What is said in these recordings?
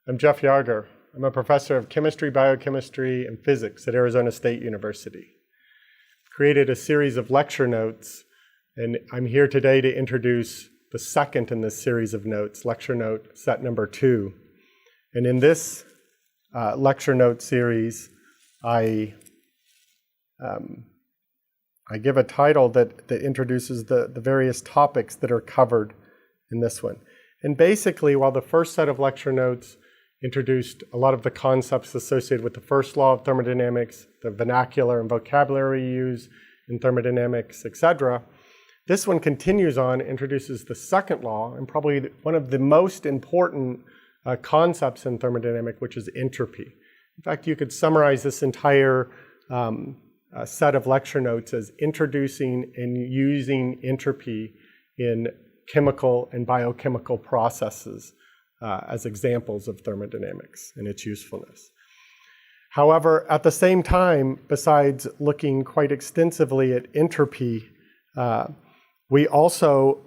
I'm Jeff Yarger. I'm a professor of chemistry, biochemistry, and physics at Arizona State University. I've created a series of lecture notes, and I'm here today to introduce the second in this series of notes, lecture note set number 2. And in this lecture note series, I give a title that introduces the various topics that are covered in this one. And basically, while the first set of lecture notes introduced a lot of the concepts associated with the first law of thermodynamics, the vernacular and vocabulary used in thermodynamics, etc., this one continues on, introduces the second law, and probably one of the most important concepts in thermodynamics, which is entropy. In fact, you could summarize this entire set of lecture notes as introducing and using entropy in chemical and biochemical processes as examples of thermodynamics and its usefulness. However, at the same time, besides looking quite extensively at entropy, we also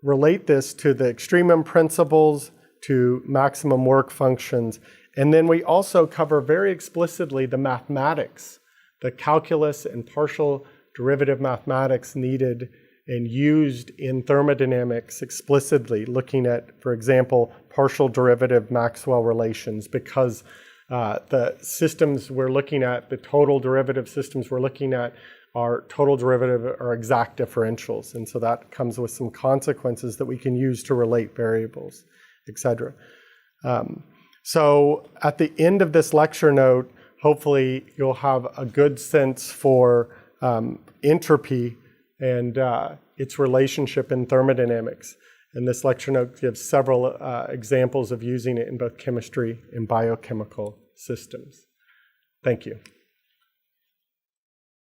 relate this to the extremum principles, to maximum work functions, and then we also cover very explicitly the mathematics, the calculus and partial derivative mathematics needed and used in thermodynamics explicitly, looking at, for example, partial derivative Maxwell relations, because the systems we're looking at, the total derivative systems we're looking at, are total derivative or exact differentials. And so that comes with some consequences that we can use to relate variables, etc. So at the end of this lecture note, hopefully you'll have a good sense for entropy and its relationship in thermodynamics. And this lecture note gives several examples of using it in both chemistry and biochemical systems. Thank you.